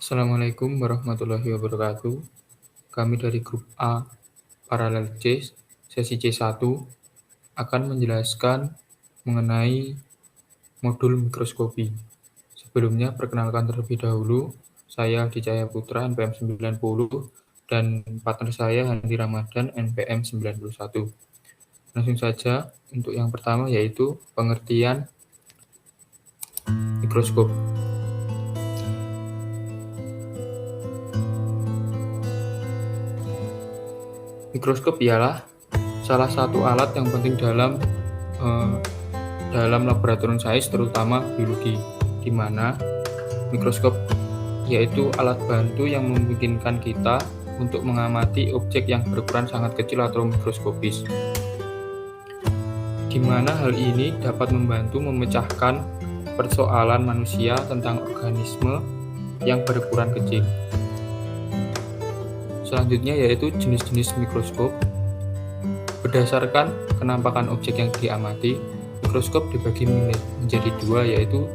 Assalamualaikum warahmatullahi wabarakatuh. Kami dari grup A Paralel C, sesi C1, akan menjelaskan mengenai modul mikroskopi. Sebelumnya, perkenalkan terlebih dahulu, saya Dicaya Putra, NPM 90, dan partner saya Handi Ramadan, NPM 91. Langsung saja, untuk yang pertama yaitu pengertian mikroskop. Mikroskop ialah salah satu alat yang penting dalam laboratorium sains, terutama biologi, di mana mikroskop yaitu alat bantu yang memungkinkan kita untuk mengamati objek yang berukuran sangat kecil atau mikroskopis, di mana hal ini dapat membantu memecahkan persoalan manusia tentang organisme yang berukuran kecil. Selanjutnya yaitu jenis-jenis mikroskop. Berdasarkan penampakan objek yang diamati, mikroskop dibagi menjadi dua, yaitu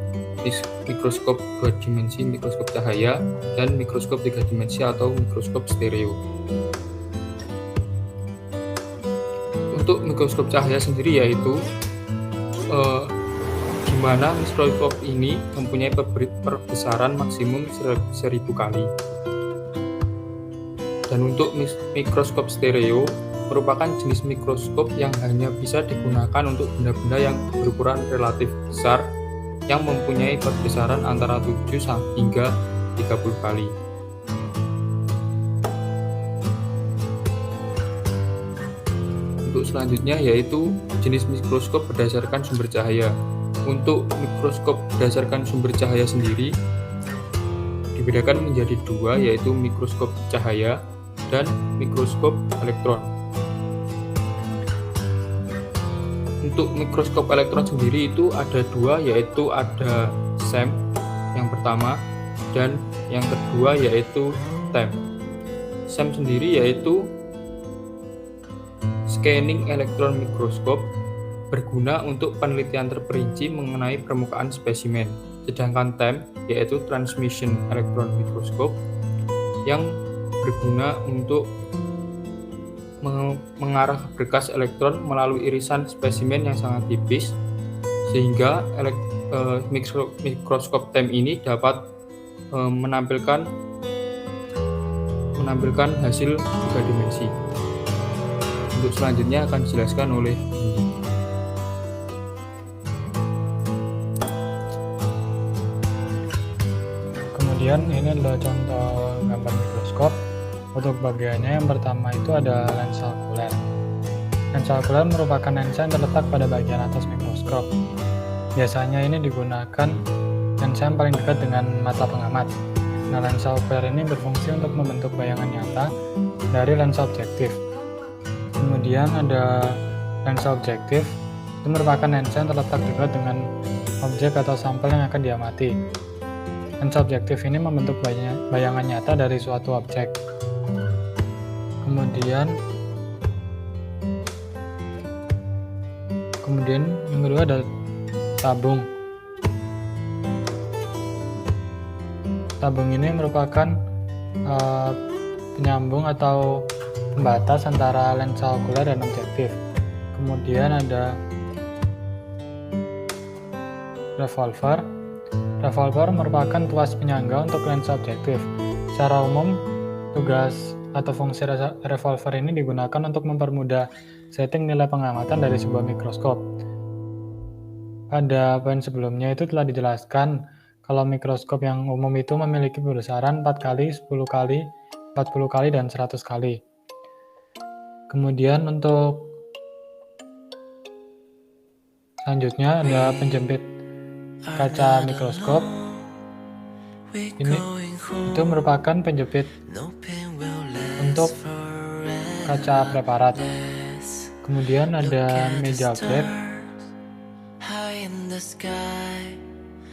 mikroskop 2 dimensi, mikroskop cahaya, dan mikroskop 3 dimensi atau mikroskop stereo. Untuk mikroskop cahaya sendiri yaitu di mana mikroskop ini mempunyai perbesaran maksimum 1000 kali. Dan untuk mikroskop stereo merupakan jenis mikroskop yang hanya bisa digunakan untuk benda-benda yang berukuran relatif besar yang mempunyai perbesaran antara 7 hingga 30 kali. Untuk selanjutnya yaitu jenis mikroskop berdasarkan sumber cahaya. Untuk mikroskop berdasarkan sumber cahaya sendiri dibedakan menjadi dua, yaitu mikroskop cahaya dan mikroskop elektron. Untuk mikroskop elektron sendiri itu ada dua, yaitu ada SEM yang pertama dan yang kedua yaitu TEM. SEM sendiri yaitu Scanning Electron Microscope, berguna untuk penelitian terperinci mengenai permukaan spesimen. Sedangkan TEM yaitu Transmission Electron Microscope, yang berguna untuk mengarah berkas elektron melalui irisan spesimen yang sangat tipis, sehingga mikroskop TEM ini dapat menampilkan hasil 3 dimensi. Untuk selanjutnya akan dijelaskan oleh Kemudian ini adalah contoh gambar mikroskop. Untuk bagiannya yang pertama itu ada lensa okuler. Lensa okuler merupakan lensa yang terletak pada bagian atas mikroskop. Biasanya ini digunakan lensa yang paling dekat dengan mata pengamat. Nah, lensa okuler ini berfungsi untuk membentuk bayangan nyata dari lensa objektif. Kemudian ada lensa objektif, itu merupakan lensa yang terletak dekat dengan objek atau sampel yang akan diamati. Lensa objektif ini membentuk bayangan nyata dari suatu objek. Kemudian yang kedua ada tabung. Tabung ini merupakan penyambung atau pembatas antara lensa okuler dan objektif. Kemudian ada revolver. Revolver merupakan tuas penyangga untuk lensa objektif. Secara umum, tugas atau fungsi revolver ini digunakan untuk mempermudah setting nilai pengamatan dari sebuah mikroskop. Pada poin sebelumnya itu telah dijelaskan kalau mikroskop yang umum itu memiliki besaran 4 kali, 10 kali, 40 kali, dan 100 kali. Kemudian untuk selanjutnya ada penjepit kaca mikroskop. Ini itu merupakan penjepit untuk kaca preparat. Kemudian ada meja flap.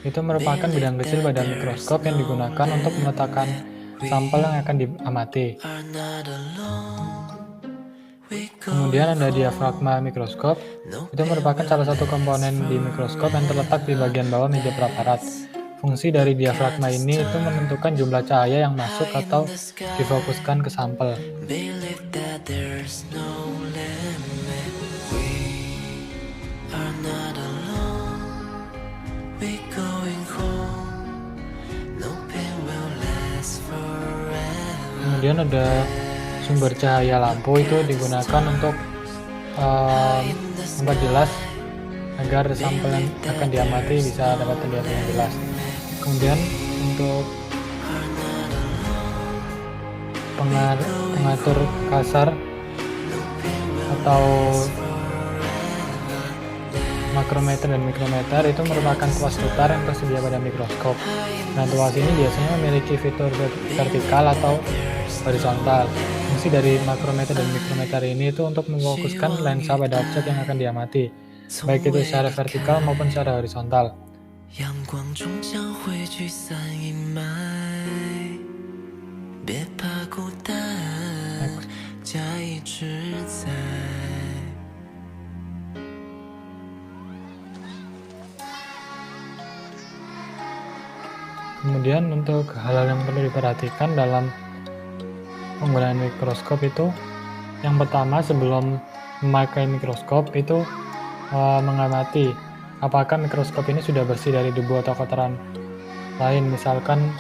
Itu merupakan bidang kecil pada mikroskop yang digunakan untuk meletakkan sampel yang akan diamati. Kemudian ada diafragma mikroskop. Itu merupakan salah satu komponen di mikroskop yang terletak di bagian bawah meja preparat. Fungsi dari diafragma ini itu menentukan jumlah cahaya yang masuk atau difokuskan ke sampel. Believe that there's no limit. We are not alone. We're going home. No pain will last forever. Kemudian ada sumber cahaya lampu itu digunakan untuk memperjelas agar sampel yang akan diamati bisa dapat terlihat dengan jelas. Kemudian untuk pengatur kasar atau makrometer dan mikrometer itu merupakan tuas putar yang tersedia pada mikroskop. Nah, tuas ini biasanya memiliki fitur vertikal atau horizontal. Fungsi dari makrometer dan mikrometer ini itu untuk memfokuskan lensa pada objek yang akan diamati, baik itu secara vertikal maupun secara horizontal. 阳光终将会聚散阴霾，别怕孤单，家一直在。 Kemudian untuk hal-hal yang perlu diperhatikan dalam penggunaan mikroskop itu, yang pertama sebelum memakai mikroskop itu mengamati apakah mikroskop ini sudah bersih dari debu atau kotoran lain, misalkan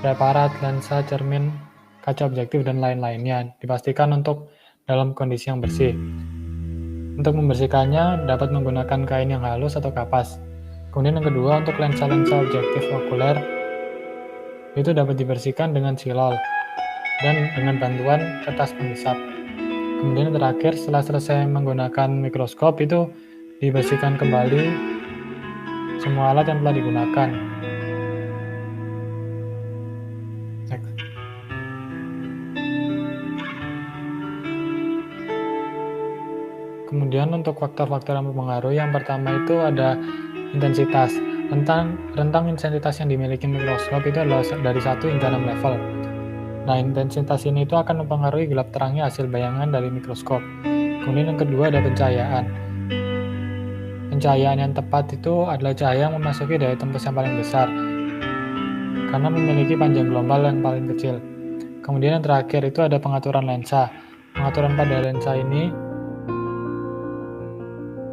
preparat, lensa, cermin, kaca objektif, dan lain-lainnya. Dipastikan untuk dalam kondisi yang bersih. Untuk membersihkannya dapat menggunakan kain yang halus atau kapas. Kemudian yang kedua, untuk lensa-lensa objektif okuler itu dapat dibersihkan dengan silol dan dengan bantuan kertas pengisap. Kemudian yang terakhir, setelah selesai menggunakan mikroskop itu dibersihkan kembali semua alat yang telah digunakan. Kemudian untuk faktor-faktor yang mempengaruhi, yang pertama itu ada intensitas. Rentang intensitas yang dimiliki mikroskop itu adalah dari 1 hingga 6 level. Nah, intensitas ini itu akan mempengaruhi gelap terangnya hasil bayangan dari mikroskop. Kemudian yang kedua ada pencahayaan. Pencahayaan yang tepat itu adalah cahaya yang memasuki daya tembus yang paling besar, karena memiliki panjang gelombang yang paling kecil. Kemudian yang terakhir itu ada pengaturan lensa. Pengaturan pada lensa ini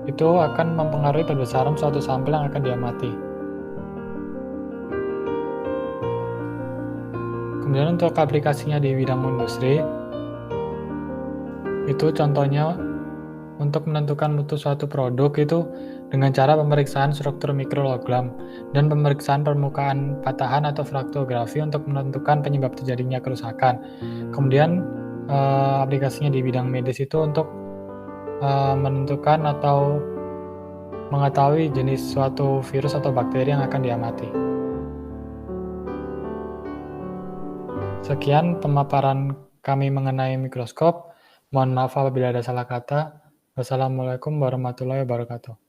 itu akan mempengaruhi perbesaran suatu sampel yang akan diamati. Kemudian untuk aplikasinya di bidang industri, itu contohnya untuk menentukan mutu suatu produk itu dengan cara pemeriksaan struktur mikrologam dan pemeriksaan permukaan patahan atau fraktografi untuk menentukan penyebab terjadinya kerusakan. Kemudian aplikasinya di bidang medis itu untuk menentukan atau mengetahui jenis suatu virus atau bakteri yang akan diamati. Sekian pemaparan kami mengenai mikroskop. Mohon maaf apabila ada salah kata. Wassalamualaikum warahmatullahi wabarakatuh.